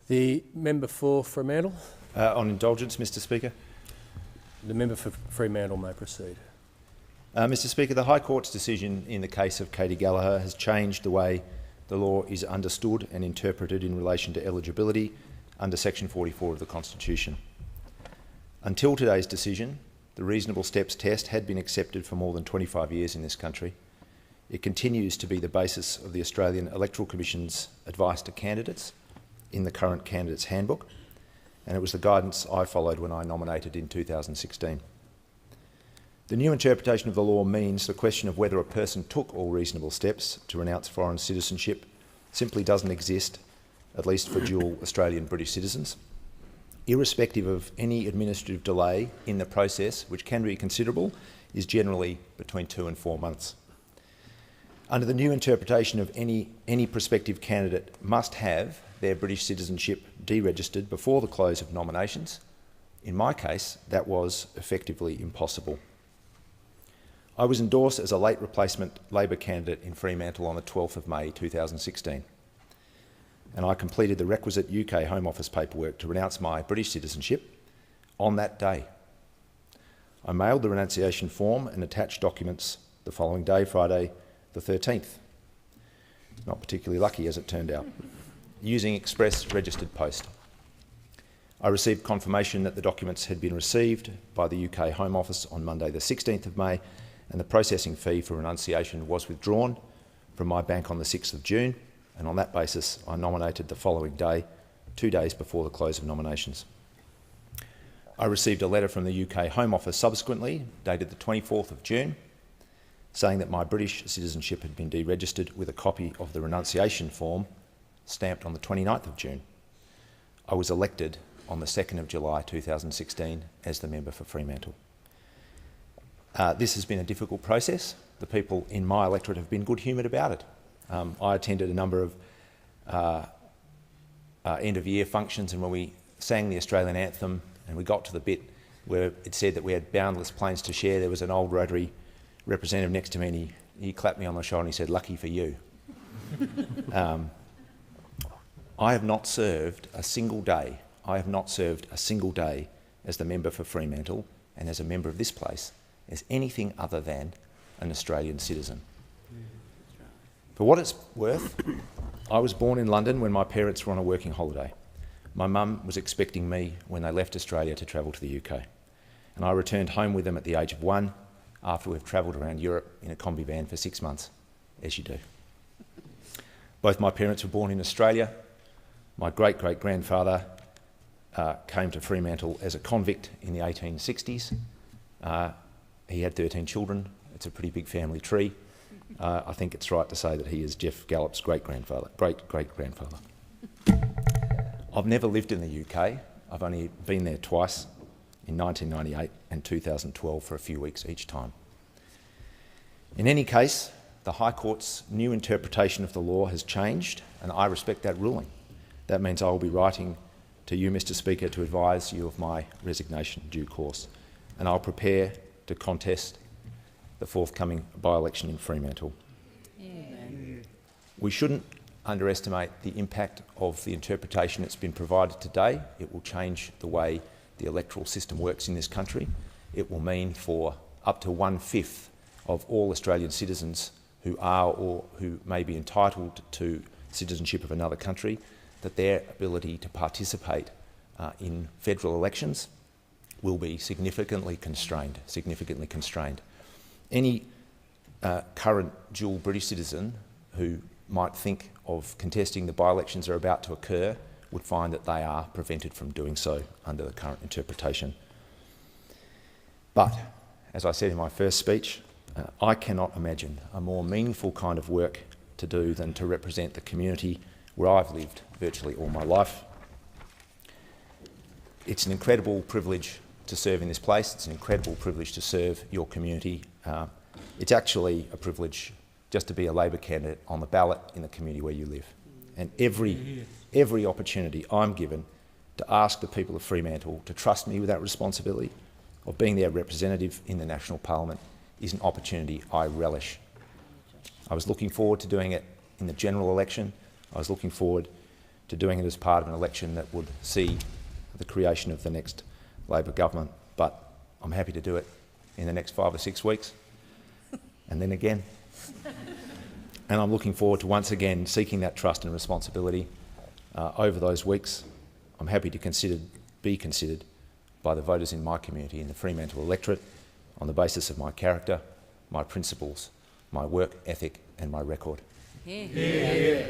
The member for Fremantle. On indulgence, Mr Speaker. The member for Fremantle may proceed. Mr Speaker, the High Court's decision in the case of Katie Gallagher has changed the way the law is understood and interpreted in relation to eligibility under Section 44 of the Constitution. Until today's decision, the reasonable steps test had been accepted for more than 25 years in this country. It continues to be the basis of the Australian Electoral Commission's advice to candidates in the current Candidates Handbook, and it was the guidance I followed when I nominated in 2016. The new interpretation of the law means the question of whether a person took all reasonable steps to renounce foreign citizenship simply doesn't exist, at least for dual Australian-British citizens. Irrespective of any administrative delay in the process, which can be considerable, is generally between 2 and 4 months. Under the new interpretation of any prospective candidate must have their British citizenship deregistered before the close of nominations. In my case, that was effectively impossible. I was endorsed as a late replacement Labor candidate in Fremantle on the 12th of May 2016, and I completed the requisite UK Home Office paperwork to renounce my British citizenship on that day. I mailed the renunciation form and attached documents the following day, Friday the 13th. Not particularly lucky, as it turned out, using express registered post. I received confirmation that the documents had been received by the UK Home Office on Monday the 16th of May, and the processing fee for renunciation was withdrawn from my bank on the 6th of June, and on that basis I nominated the following day, 2 days before the close of nominations. I received a letter from the UK Home Office subsequently, dated the 24th of June, saying that my British citizenship had been deregistered, with a copy of the renunciation form stamped on the 29th of June. I was elected on the 2nd of July 2016 as the member for Fremantle. This has been a difficult process. The people in my electorate have been good-humoured about it. I attended a number of end-of-year functions, and when we sang the Australian anthem and we got to the bit where it said that we had boundless plains to share, there was an old Rotary representative next to me, and he clapped me on the shoulder and he said, "Lucky for you." I have not served a single day. I have not served a single day as the member for Fremantle and as a member of this place as anything other than an Australian citizen. For what it's worth, I was born in London when my parents were on a working holiday. My mum was expecting me when they left Australia to travel to the UK, and I returned home with them at the age of 1 after we've travelled around Europe in a combi van for 6 months, as you do. Both my parents were born in Australia. My great-great-grandfather came to Fremantle as a convict in the 1860s. He had 13 children. It's a pretty big family tree. I think it's right to say that he is Geoff Gallop's great-grandfather. I've never lived in the UK. I've only been there twice, in 1998 and 2012 for a few weeks each time. In any case, the High Court's new interpretation of the law has changed, and I respect that ruling. That means I will be writing to you, Mr Speaker, to advise you of my resignation in due course, and I'll prepare to contest the forthcoming by-election in Fremantle. Yeah. We shouldn't underestimate the impact of the interpretation that's been provided today. It will change the way the electoral system works in this country. It will mean for up to 1/5 of all Australian citizens who are or who may be entitled to citizenship of another country, that their ability to participate in federal elections will be significantly constrained. Any current dual British citizen who might think of contesting the by-elections that are about to occur would find that they are prevented from doing so under the current interpretation. But, as I said in my first speech, I cannot imagine a more meaningful kind of work to do than to represent the community where I've lived virtually all my life. It's an incredible privilege to serve in this place. It's an incredible privilege to serve your community. It's actually a privilege just to be a Labor candidate on the ballot in the community where you live. And every opportunity I'm given to ask the people of Fremantle to trust me with that responsibility of being their representative in the National Parliament is an opportunity I relish. I was looking forward to doing it in the general election. I was looking forward to doing it as part of an election that would see the creation of the next Labor government. But I'm happy to do it in the next 5 or 6 weeks, and then again. And I'm looking forward to once again seeking that trust and responsibility over those weeks. I'm happy to be considered by the voters in my community, in the Fremantle electorate, on the basis of my character, my principles, my work ethic and my record. Yeah.